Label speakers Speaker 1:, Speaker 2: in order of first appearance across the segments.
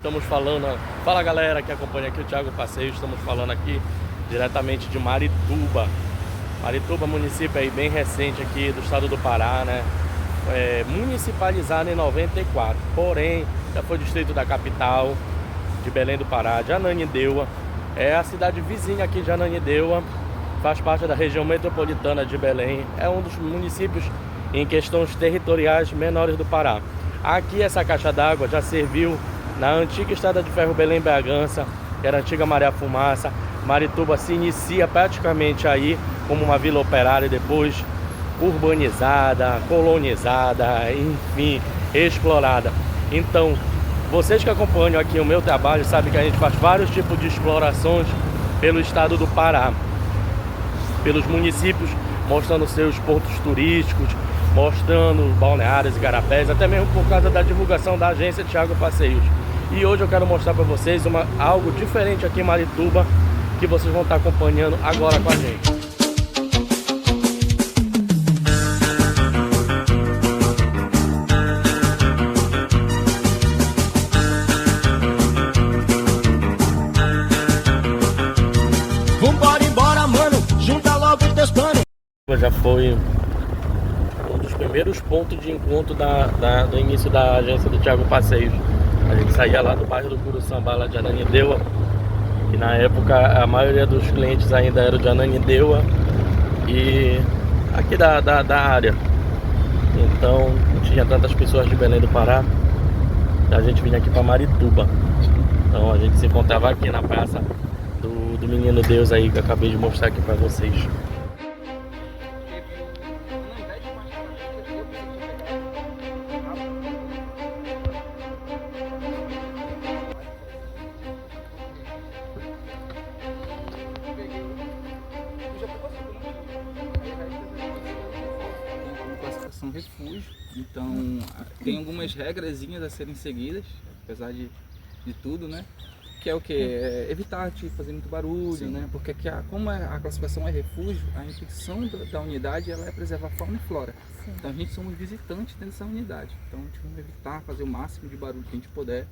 Speaker 1: Estamos falando, fala galera que acompanha aqui o Thiago Passeio, estamos falando aqui diretamente de Marituba. Marituba, município aí bem recente aqui do estado do Pará, né? Municipalizado em 94, porém já foi distrito da capital de Belém do Pará, de Ananindeua. É a cidade vizinha aqui de Ananindeua, faz parte da região metropolitana de Belém. É um dos municípios em questões territoriais menores do Pará. Aqui essa caixa d'água já serviu na antiga estrada de ferro Belém-Bragança, que era a antiga Maria Fumaça. Marituba se inicia praticamente aí como uma vila operária, depois urbanizada, colonizada, enfim, explorada. Então, vocês que acompanham aqui o meu trabalho sabem que a gente faz vários tipos de explorações pelo estado do Pará, pelos municípios, mostrando seus pontos turísticos, mostrando balneários e garapés, até mesmo por causa da divulgação da agência Thiago Passeios. E hoje eu quero mostrar para vocês algo diferente aqui em Marituba, que vocês vão estar acompanhando agora com a gente.
Speaker 2: Vambora, mano, junta logo os teus planos.
Speaker 1: Já foi um dos primeiros pontos de encontro do início da agência do Thiago Passeios. A gente saía lá do bairro do Curuçambá, lá de Ananindeua, e na época a maioria dos clientes ainda eram de Ananindeua e aqui da área. Então não tinha tantas pessoas de Belém do Pará, a gente vinha aqui para Marituba. Então a gente se encontrava aqui na praça do Menino Deus aí, que eu acabei de mostrar aqui para vocês.
Speaker 3: Classificação refúgio, então tem algumas regrazinhas a serem seguidas, apesar de tudo, né? Que é o que? Evitar de fazer muito barulho, sim, né? Porque aqui, como a classificação é refúgio, a intenção da unidade ela é preservar fauna e flora. Sim. Então a gente somos visitantes dentro dessa unidade, então a gente vai evitar fazer o máximo de barulho que a gente puder,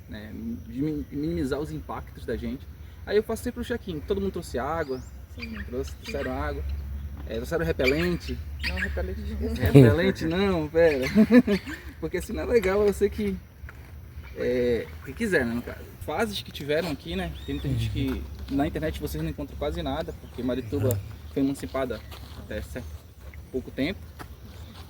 Speaker 3: né? Minimizar os impactos da gente. Aí eu faço sempre o check-in, todo mundo trouxe água, sim, trouxeram água. Trouxeram repelente?
Speaker 4: Não, repelente não.
Speaker 3: Repelente não, pera. Porque assim não é legal, eu sei que quiser, né, no caso. Fases que tiveram aqui, né? Tem muita gente que na internet vocês não encontram quase nada, porque Marituba foi emancipada até certo pouco tempo.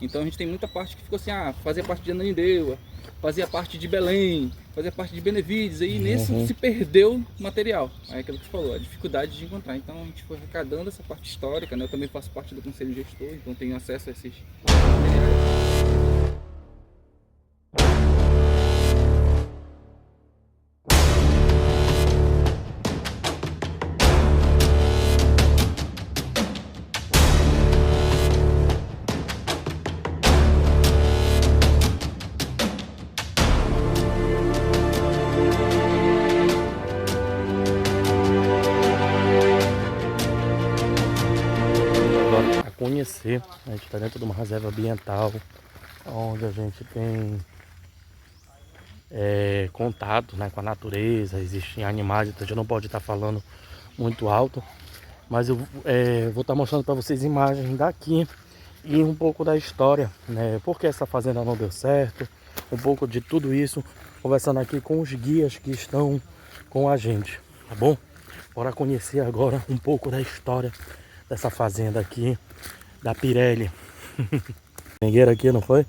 Speaker 3: Então a gente tem muita parte que ficou assim, fazia parte de Ananindeua, fazia parte de Belém, fazia parte de Benevides, aí nesse se perdeu material. Aí aquilo que você falou, a dificuldade de encontrar. Então a gente foi arrecadando essa parte histórica, né? Eu também faço parte do conselho gestor, então tenho acesso a esses materiais.
Speaker 1: Conhecer, a gente está dentro de uma reserva ambiental onde a gente tem contato, né, com a natureza, existem animais, então a gente não pode estar falando muito alto, mas eu vou estar mostrando para vocês imagens daqui e um pouco da história, né, por que essa fazenda não deu certo, um pouco de tudo isso, conversando aqui com os guias que estão com a gente, tá bom? Bora conhecer agora um pouco da história dessa fazenda aqui, da Pirelli. Ninguém aqui, não foi?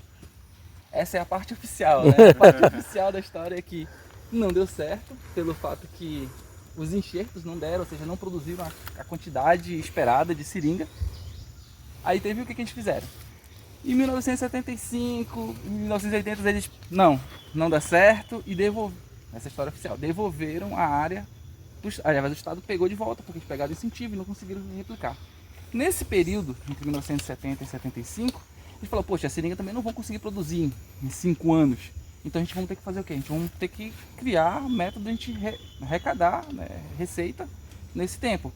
Speaker 3: Essa é a parte oficial, né? A parte oficial da história é que não deu certo, pelo fato que os enxertos não deram, ou seja, não produziram a quantidade esperada de seringa. Aí teve o que a gente fizeram? Em 1975, em 1980 eles, não dá certo e devolveram, essa é a história oficial, devolveram a área, aliás, o Estado pegou de volta, porque eles pegaram incentivo e não conseguiram replicar. Nesse período, entre 1970 e 75, a gente falou, poxa, a seringa também não vão conseguir produzir em 5 anos. Então a gente vai ter que fazer o quê? A gente vai ter que criar método de a gente arrecadar, né, receita nesse tempo.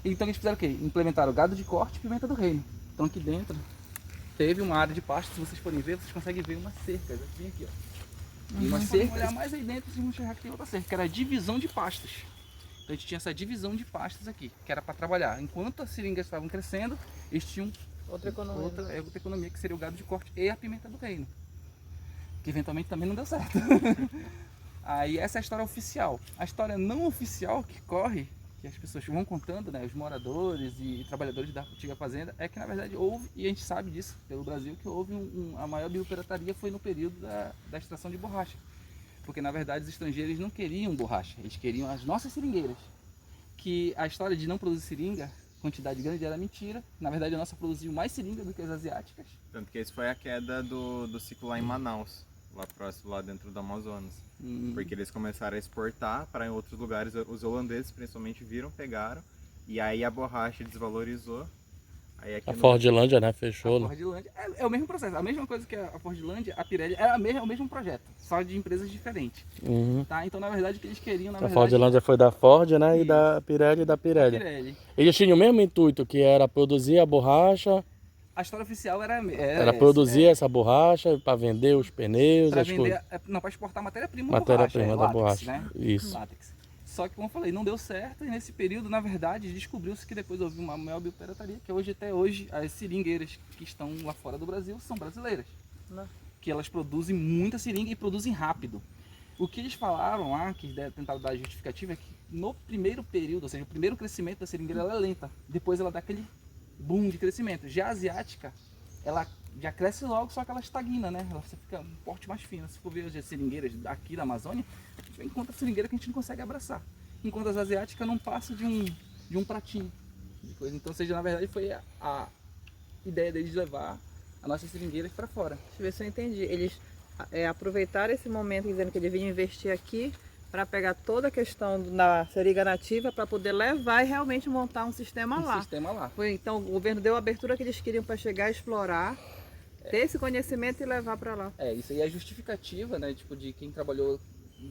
Speaker 3: Então a gente fizeram o quê? Implementaram gado de corte e pimenta do reino. Então aqui dentro teve uma área de pasto, se vocês forem ver, vocês conseguem ver uma cerca, bem aqui, ó. E uma cerca, olhar mais aí dentro, vocês vão enxergar que tem outra cerca, que era a divisão de pastas. Então a gente tinha essa divisão de pastas aqui, que era para trabalhar. Enquanto as seringas estavam crescendo, eles tinham outra economia, que seria o gado de corte e a pimenta do reino. Que eventualmente também não deu certo. Aí essa é a história oficial. A história não oficial que corre, que as pessoas vão contando, né, os moradores e trabalhadores da antiga fazenda, é que na verdade houve, e a gente sabe disso pelo Brasil, que houve a maior biopirataria foi no período da extração de borracha. Porque na verdade os estrangeiros não queriam borracha, eles queriam as nossas seringueiras. Que a história de não produzir seringa, quantidade grande, era mentira. Na verdade a nossa produziu mais seringa do que as asiáticas.
Speaker 4: Tanto que isso foi a queda do ciclo lá em Manaus, lá próximo, lá dentro do Amazonas. Porque eles começaram a exportar para outros lugares, os holandeses principalmente viram, pegaram, e aí a borracha desvalorizou. Aí aqui
Speaker 1: A Fordlândia, né, fechou.
Speaker 3: A Fordlândia é o mesmo processo, a mesma coisa que a Fordlândia, a Pirelli, é o mesmo projeto, só de empresas diferentes. Tá? Então na verdade o que eles queriam,
Speaker 1: A Fordlândia foi da Ford, né, e da Pirelli da Pirelli. Eles tinham o mesmo intuito, que era produzir a borracha.
Speaker 3: A história oficial era
Speaker 1: produzir essa borracha para vender os pneus,
Speaker 3: para
Speaker 1: as
Speaker 3: vender,
Speaker 1: coisas.
Speaker 3: Não, para exportar matéria-prima
Speaker 1: Da borracha.
Speaker 3: Né?
Speaker 1: Isso.
Speaker 3: Látex. Só que, como eu falei, não deu certo e nesse período, na verdade, descobriu-se que depois houve uma maior biopirataria, que hoje, até hoje, as seringueiras que estão lá fora do Brasil são brasileiras. Não. Que elas produzem muita seringa e produzem rápido. O que eles falaram lá, que tentaram dar a justificativa, é que no primeiro período, ou seja, o primeiro crescimento da seringueira ela é lenta, depois ela dá aquele boom de crescimento. Já a asiática, ela já cresce logo, só que ela estagna, né? Ela fica um porte mais fino. Se for ver as seringueiras aqui da Amazônia, a gente encontra seringueira que a gente não consegue abraçar. Enquanto as asiáticas não passam de um pratinho de coisa. Então, ou seja, na verdade foi a ideia deles de levar as nossas seringueiras para fora.
Speaker 5: Deixa eu ver se eu entendi. Eles aproveitaram esse momento dizendo que deviam investir aqui para pegar toda a questão da seringa nativa para poder levar e realmente montar um sistema lá.
Speaker 3: Sistema lá.
Speaker 5: Então o governo deu a abertura que eles queriam para chegar a explorar, ter esse conhecimento e levar para lá.
Speaker 3: Isso aí é a justificativa, né, tipo, de quem trabalhou,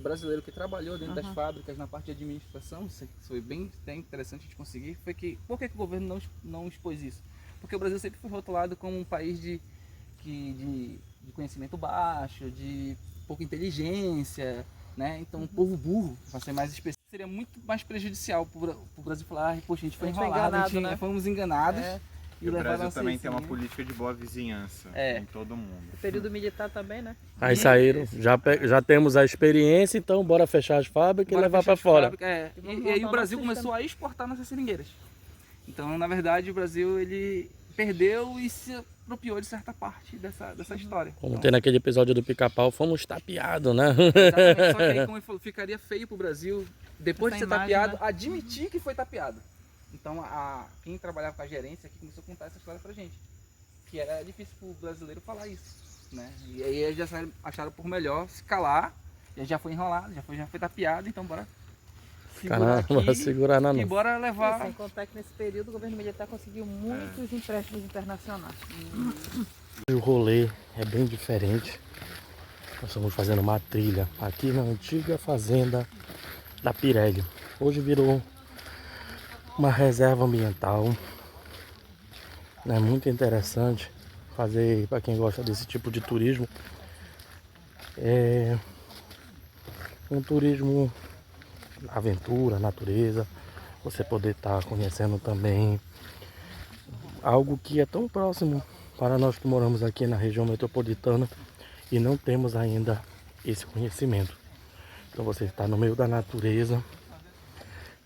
Speaker 3: brasileiro que trabalhou dentro das fábricas na parte de administração. Isso foi bem interessante de conseguir. Foi que, por que o governo não expôs isso? Porque o Brasil sempre foi rotulado como um país de conhecimento baixo, de pouca inteligência, né? Então, um povo burro, para ser mais específico, seria muito mais prejudicial para o Brasil falar, poxa, a gente foi enrolado,
Speaker 5: né?
Speaker 3: Fomos enganados.
Speaker 4: E o Brasil também tem uma política de boa vizinhança em todo mundo.
Speaker 5: O período militar também, né?
Speaker 1: Aí saíram, já temos a experiência, então bora fechar as fábricas e levar para fora.
Speaker 3: E aí o Brasil começou a exportar nossas seringueiras. Então, na verdade, o Brasil ele perdeu e se apropriou de certa parte dessa história.
Speaker 1: Como tem naquele episódio do Pica-Pau, fomos tapeados, né?
Speaker 3: Exatamente, só que aí, como ele falou, ficaria feio pro Brasil, depois de ser tapeado,
Speaker 5: né?
Speaker 3: admitir que foi tapeado. Então, quem trabalhava com a gerência aqui começou a contar essa história pra gente. Que era difícil pro brasileiro falar isso, né? E aí eles já acharam por melhor se calar, já foi enrolado, já foi tapeado, então bora segurar aqui,
Speaker 1: bora segurar na
Speaker 3: e bora levar...
Speaker 5: Sem contar que nesse período o governo militar conseguiu muitos empréstimos internacionais.
Speaker 1: O rolê é bem diferente. Nós estamos fazendo uma trilha aqui na antiga fazenda da Pirelli. Hoje virou uma reserva ambiental. É muito interessante fazer para quem gosta desse tipo de turismo. É um turismo aventura, natureza. Você poder estar conhecendo também algo que é tão próximo para nós que moramos aqui na região metropolitana e não temos ainda esse conhecimento. Então você está no meio da natureza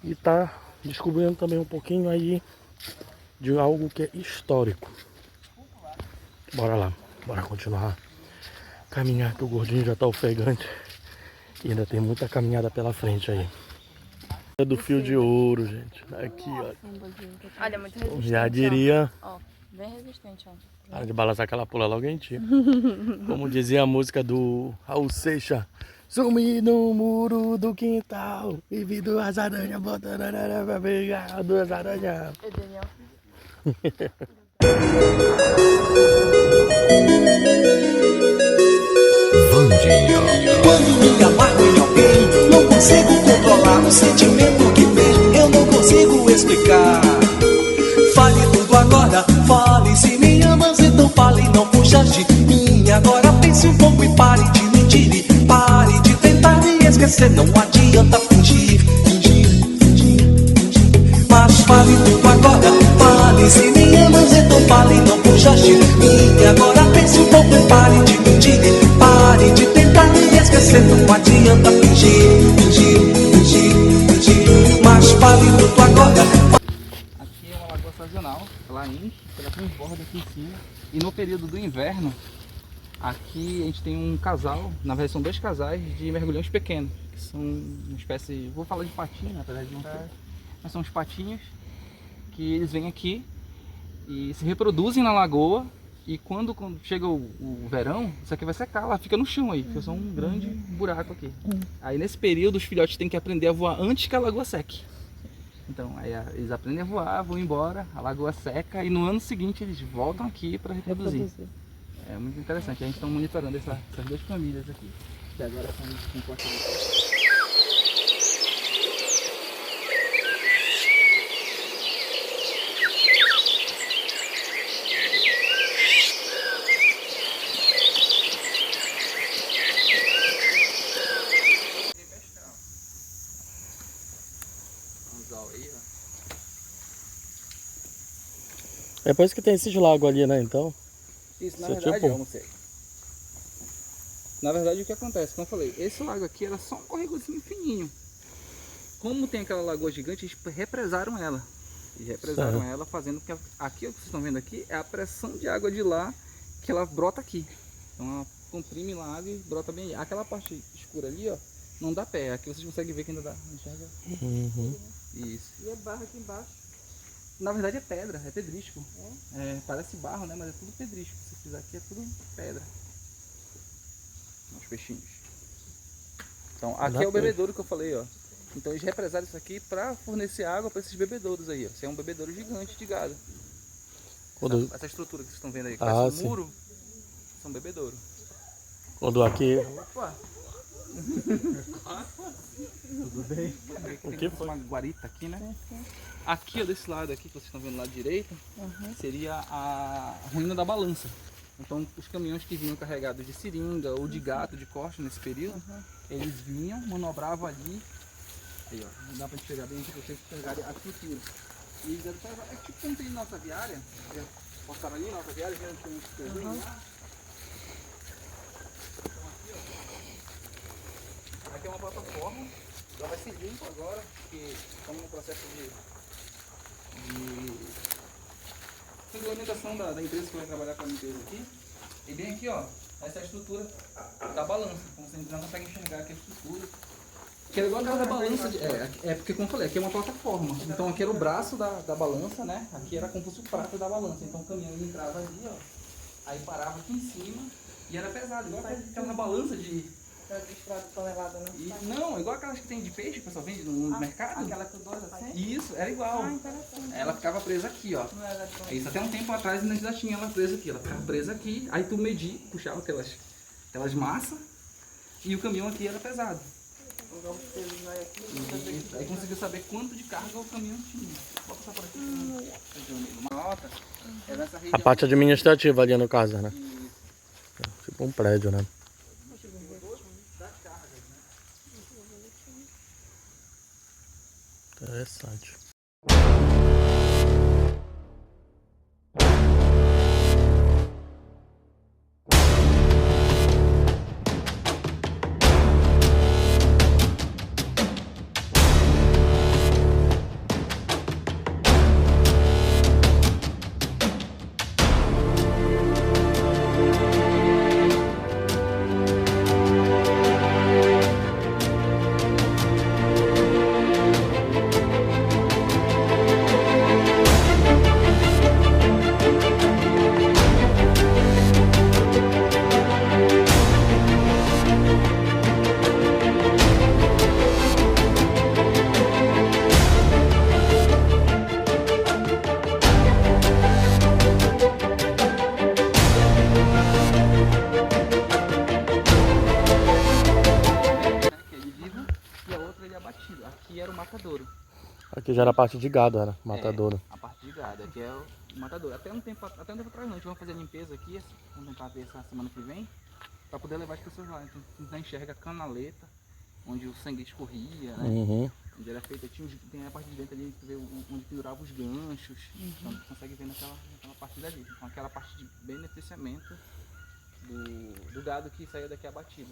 Speaker 1: e está descobrindo também um pouquinho aí de algo que é histórico. Bora lá, bora continuar caminhar, que o gordinho já está ofegante e ainda tem muita caminhada pela frente aí. É do fio de ouro, gente. Aqui, ó.
Speaker 5: Olha, é muito resistente.
Speaker 1: Já diria.
Speaker 5: Ó, bem resistente, ó.
Speaker 1: Para de balançar que ela pula logo em ti. Como dizia a música do Raul Seixas. Sumi no muro do quintal e vi duas aranhas botando pra pegar duas aranhas.
Speaker 2: Quando me amargo em alguém, não consigo controlar o sentimento que vejo, eu não consigo explicar. Fale tudo agora, fale se me amas, então fale, não fuja de mim. Agora pense um pouco e pare de mentir e pare. esquecer, não adianta fingir, fingir, fingir, fingir. Mas fale tudo agora, fale. Se me amas, então fale, não fujaste de mim. Agora pense um pouco e pare de mentir. Pare de tentar me esquecer, não adianta fingir, fingir, fingir, fingir. Mas fale tudo agora.
Speaker 3: Aqui é uma lagoa sazonal, ela enche, ela transborda aqui em cima. E no período do inverno, aqui a gente tem um casal, na verdade são 2 casais de mergulhões pequenos, que são uma espécie, vou falar de patinho, apesar de não ser, mas são os patinhos que eles vêm aqui e se reproduzem na lagoa. E quando chega o verão, isso aqui vai secar, ela fica no chão aí, fica só um grande buraco aqui. Aí nesse período os filhotes têm que aprender a voar antes que a lagoa seque. Então aí eles aprendem a voar, vão embora, a lagoa seca e no ano seguinte eles voltam aqui para reproduzir. É muito interessante, a gente está monitorando essas 2 famílias aqui, que agora são comportadas. Aí, ó.
Speaker 1: É por isso que tem esses lagos ali, né, então?
Speaker 3: Isso, na
Speaker 1: Isso é
Speaker 3: verdade,
Speaker 1: tipo-
Speaker 3: eu não sei. Na verdade, o que acontece? Como eu falei, esse lago aqui era só um corregozinho fininho. Como tem aquela lagoa gigante, eles represaram ela. E represaram ela fazendo que aqui, o que vocês estão vendo aqui, é a pressão de água de lá que ela brota aqui. Então ela comprime lá a água e brota bem aí. Aquela parte escura ali, ó, não dá pé. Aqui vocês conseguem ver que ainda dá. Enxerga?
Speaker 1: Uhum.
Speaker 3: Isso.
Speaker 5: E a barra aqui embaixo?
Speaker 3: Na verdade é pedra, é pedrisco. É, parece barro, né? Mas é tudo pedrisco. Se você pisar aqui é tudo pedra. Os peixinhos. Então aqui é o bebedouro que eu falei, ó. Então eles represaram isso aqui para fornecer água para esses bebedouros aí, ó. Isso é um bebedouro gigante de gado.
Speaker 1: Quando,
Speaker 3: Essa estrutura que vocês estão vendo aí, que
Speaker 1: Ah,
Speaker 3: parece um
Speaker 1: sim.
Speaker 3: muro, são bebedouro.
Speaker 1: quando aqui...
Speaker 3: Opa!
Speaker 1: Tudo bem? O que foi?
Speaker 3: Uma guarita aqui, né? Aqui, ó, desse lado aqui que vocês estão vendo do lado direito, seria a ruína da balança. Então, os caminhões que vinham carregados de seringa ou de gato, de corte nesse período, eles vinham, manobravam ali. Aí, ó, não dá pra gente pegar bem aqui pra vocês pegarem a estrutura. E eles eram é tipo como tem nossa viária, postaram ali, nossa viária, já tem uns pezinhos lá. Então, aqui, ó. Aqui é uma plataforma, ela vai ser limpa agora, porque estamos no processo de regulamentação da empresa que vai trabalhar com a limpeza aqui. E bem aqui, ó, essa é a estrutura da balança, como vocês não conseguem enxergar aqui a estrutura. Que é igual aquela da balança, é porque como eu falei, aqui é uma plataforma, então aqui era o braço da balança, né? Aqui era como se fosse o prato da balança, então o caminhão entrava ali, ó, aí parava aqui em cima e era pesado, igual aquela balança de...
Speaker 5: tonelada, né?
Speaker 3: Não, igual aquelas que tem de peixe, que o pessoal vende no mercado.
Speaker 5: Aquela com 2 assim?
Speaker 3: Isso, era igual.
Speaker 5: Ah, interessante.
Speaker 3: Ela ficava presa aqui, ó.
Speaker 5: Não era tão...
Speaker 3: Isso até um tempo atrás ainda já tinha ela presa aqui. Ela ficava presa aqui, aí tu media, puxava aquelas massas e o caminhão aqui era pesado. E aí conseguiu saber quanto de carga o caminhão tinha. Vou passar por aqui. Uma nota. É nessa
Speaker 1: A
Speaker 3: região.
Speaker 1: parte administrativa ali no caso, né? Tipo um prédio, né? Interessante.
Speaker 3: Aqui era o matadouro.
Speaker 1: Aqui já era a parte de gado, era matadouro.
Speaker 3: A parte de gado, aqui é o matadouro. Até um tempo atrás não, a gente vai fazer a limpeza aqui, vamos tentar ver essa semana que vem, para poder levar as pessoas lá. Então a gente enxerga canaleta, onde o sangue escorria, né?
Speaker 1: Uhum.
Speaker 3: Onde era feita, tem a parte de dentro ali, tu vê onde pendurava os ganchos. Então tu consegue ver naquela parte dali. Então aquela parte de beneficiamento do gado que saía daqui abatido.